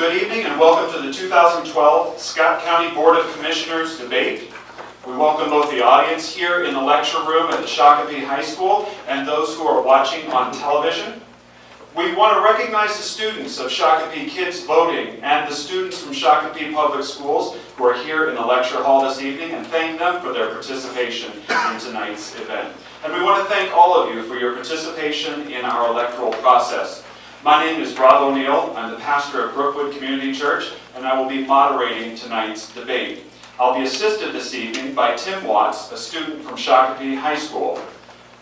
good evening and welcome to the 2012 Scott County Board of Commissioners debate. We welcome both the audience here in the lecture room at the Shakopee High School and those who are watching on television. We want to recognize the students of Shakopee Kids Voting and the students from Shakopee Public Schools who are here in the lecture hall this evening and thank them for their participation in tonight's event. And we want to thank all of you for your participation in our electoral process. My name is Rob O'Neill. I'm the pastor of Brookwood Community Church, and I will be moderating tonight's debate. I'll be assisted this evening by Tim Watts, a student from Shakopee High School.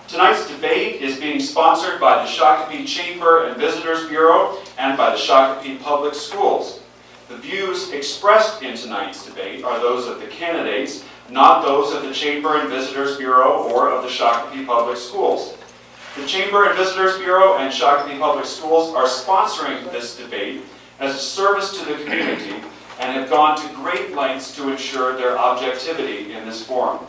Tonight's debate is being sponsored by the Shakopee Chamber and Visitors Bureau and by the Shakopee Public Schools. The views expressed in tonight's debate are those of the candidates, not those of the Chamber and Visitors Bureau or of the Shakopee Public Schools. The Chamber and Visitors Bureau and Shakopee Public Schools are sponsoring this debate as a service to the community and have gone to great lengths to ensure their objectivity in this forum.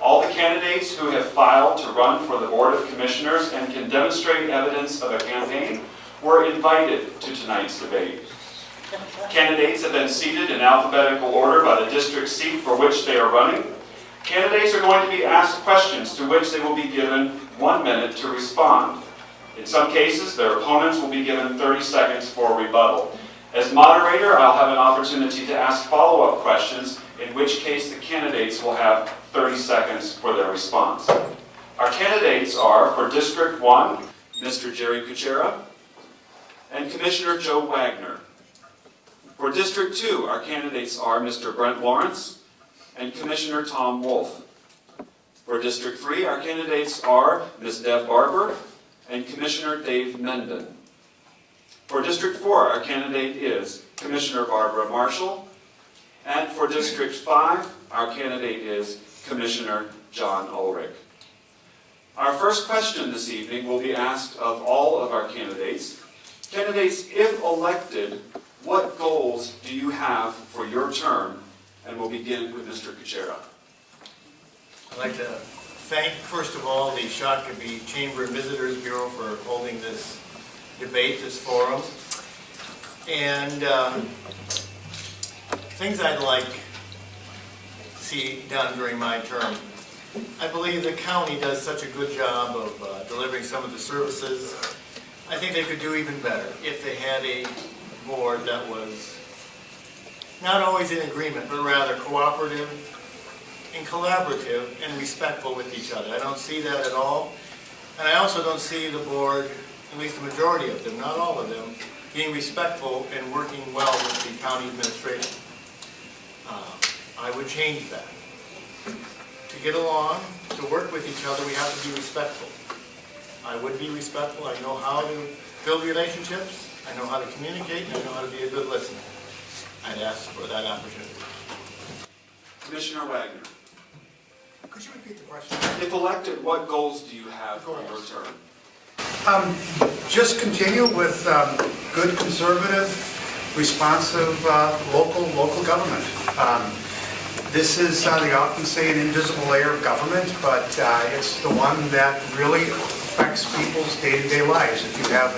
All the candidates who have filed to run for the Board of Commissioners and can demonstrate evidence of a campaign were invited to tonight's debate. Candidates have been seated in alphabetical order by the district seat for which they are running. Candidates are going to be asked questions to which they will be given 1 minute to respond. In some cases, their opponents will be given 30 seconds for rebuttal. As moderator, I'll have an opportunity to ask follow-up questions, in which case the candidates will have 30 seconds for their response. Our candidates are, for District 1, Mr. Jerry Kucera and Commissioner Joe Wagner. For District 2, our candidates are Mr. Brent Lawrence and Commissioner Tom Wolf. For District 3, our candidates are Ms. Deb Barber and Commissioner Dave Menden. For District 4, our candidate is Commissioner Barbara Marschall. And for District 5, our candidate is Commissioner John Ulrich. Our first question this evening will be asked of all of our candidates. Candidates, if elected, what goals do you have for your term? And we'll begin with Mr. Kucera. I'd like to thank, first of all, the Shakopee Chamber and Visitors Bureau for holding this debate, this forum. And things I'd like to see done during my term. I believe the county does such a good job of delivering some of the services. I think they could do even better if they had a board that was not always in agreement, but rather cooperative and collaborative and respectful with each other. I don't see that at all. And I also don't see the board, at least the majority of them, not all of them, being respectful and working well with the county administration. I would change that. To get along, to work with each other, we have to be respectful. I would be respectful. I know how to build relationships. I know how to communicate, and I know how to be a good listener. I'd ask for that opportunity. Commissioner Wagner. Could you repeat the question? If elected, what goals do you have for your term? Just continue with good, conservative, responsive local government. This is, they often say, an invisible layer of government, but it's the one that really affects people's day-to-day lives. If you have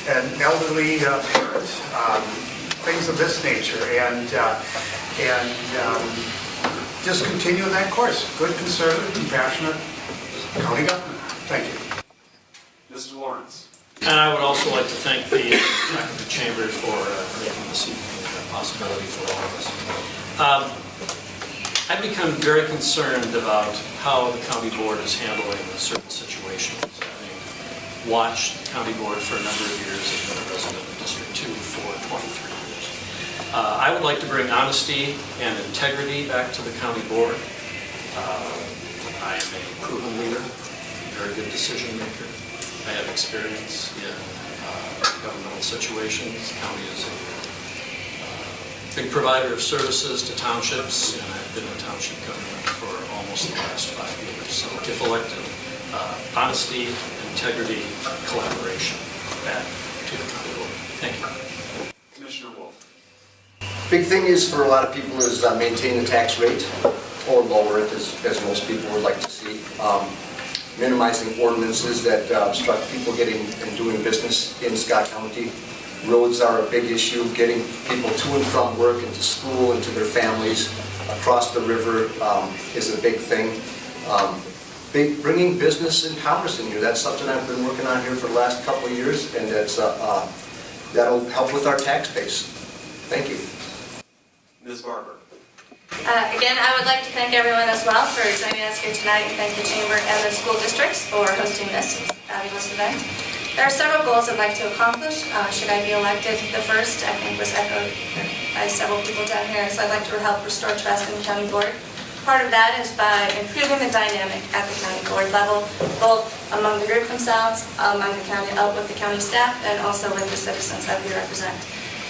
an elderly parent, things of this nature, and just continue that course. Good, conservative, compassionate county government. Thank you. Mr. Lawrence. And I would also like to thank the Chamber for making this evening a possibility for all of us. I've become very concerned about how the county board is handling certain situations. Having watched the county board for a number of years, I've been a resident of District 2 for 23 years. I would like to bring honesty and integrity back to the county board. I am a proven leader, a very good decision maker. I have experience in governmental situations. The county is a big provider of services to townships, and I've been in township government for almost the last 5 years. So if elected, honesty, integrity, collaboration back to the county board. Thank you. Commissioner Wolf. Big thing is for a lot of people is maintain the tax rate or lower it, as most people would like to see. minimizing ordinances that obstruct people getting and doing business in Scott County. Roads are a big issue, getting people to and from work and to school and to their families across the river is a big thing. Bringing business and commerce in here, that's something I've been working on here for the last couple of years, and that'll help with our tax base. Thank you. Ms. Barber. Again, I would like to thank everyone as well for joining us here tonight, and thank the Chamber and the school districts for hosting this fabulous event. There are several goals I'd like to accomplish. Should I be elected, the first, I think, was echoed by several people down here, so I'd like to help restore trust in the county board. Part of that is by improving the dynamic at the county board level, both among the group themselves, among the county, with the county staff, and also with the citizens that we represent.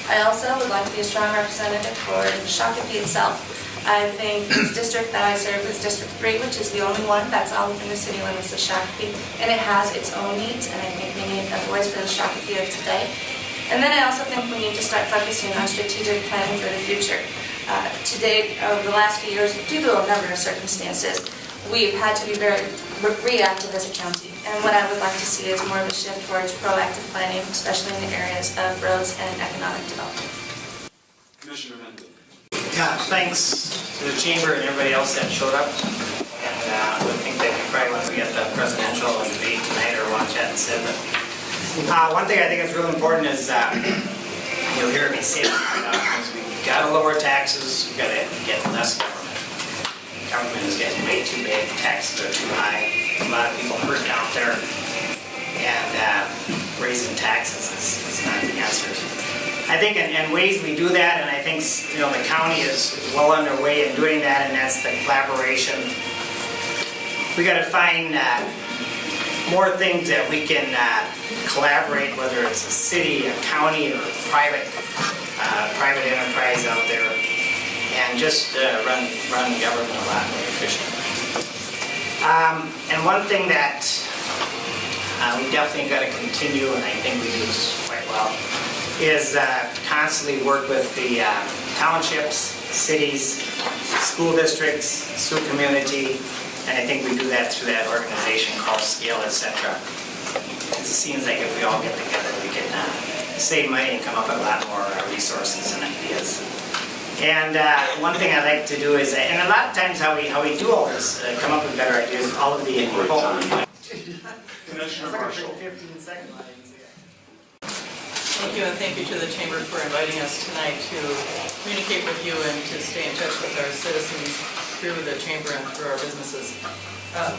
I also would like to be a strong representative for Shakopee itself. I think this district that I serve is District 3, which is the only one that's all within the city limits of Shakopee, and it has its own needs, and I think we need a voice for the Shakopee of today. And then I also think we need to start focusing on strategic planning for the future. To date, over the last few years, due to a number of circumstances, we've had to be very reactive as a county. And what I would like to see is more of a shift towards proactive planning, especially in the areas of roads and economic development. Commissioner Menden. Yeah, thanks to the Chamber and everybody else that showed up. And I would think that you probably want to get the presidential debate tonight or watch that instead. But one thing I think is really important is you'll hear me say that we've got to lower taxes, we've got to get less government. Government is getting way too big, taxes are too high, a lot of people hurting out there, and raising taxes is not the answer. I think in ways we do that, and I think the county is well underway in doing that, and that's the collaboration. We got to find more things that we can collaborate, whether it's a city, a county, or private enterprise out there, and just run government a lot more efficiently. And one thing that we definitely got to continue, and I think we do this quite well, is constantly work with the townships, cities, school districts, school community, and I think we do that through that organization called Scale, etc. It seems like if we all get together, we can save money and come up with a lot more resources and ideas. And one thing I like to do is, and a lot of times how we do all this, come up with better ideas, all of the Commissioner Marschall. 15 second lines. Thank you, and thank you to the Chamber for inviting us tonight to communicate with you and to stay in touch with our citizens through the Chamber and through our businesses.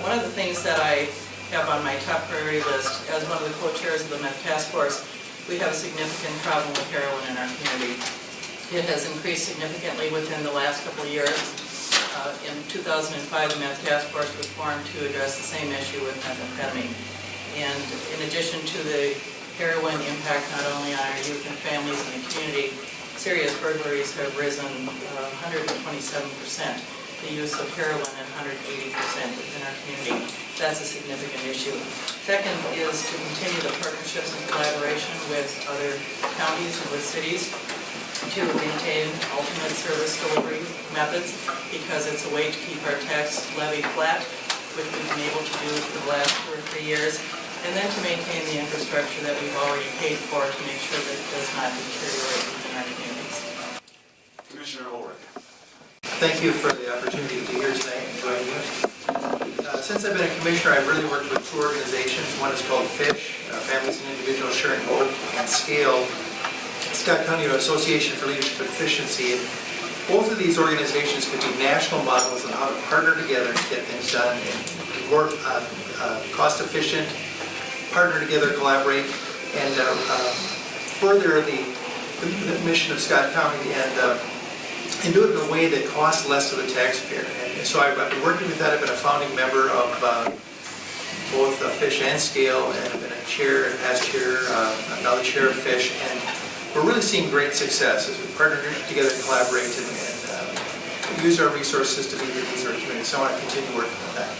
One of the things that I have on my top priority list, as one of the co-chairs of the meth task force, we have a significant problem with heroin in our community. It has increased significantly within the last couple of years. In 2005, the meth task force was formed to address the same issue with methamphetamine. And in addition to the heroin impact not only on our youth and families in the community, serious burglaries have risen 127%. The use of heroin at 180% within our community. That's a significant issue. Second is to continue the partnerships and collaboration with other counties and with cities to maintain alternate service delivery methods, because it's a way to keep our tax levy flat, which we've been able to do for the last 2 or 3 years, and then to maintain the infrastructure that we've already paid for to make sure that it does not deteriorate within our communities. Commissioner Ulrich. Thank you for the opportunity to be here tonight and join you. Since I've been a commissioner, I've really worked with 2 organizations. One is called FISH, Families and Individuals Sharing Hope, and SCALE, Scott County Association for Leadership Efficiency. And both of these organizations could be national models on how to partner together to get things done and more cost efficient, partner together, collaborate, and further the mission of Scott County and do it in a way that costs less to the taxpayer. And so I've been working with that. I've been a founding member of both FISH and SCALE, and I've been a chair and past chair, another chair of FISH, and we're really seeing great success as we partner together and collaborate and use our resources to meet the needs of our community. So I want to continue working with that.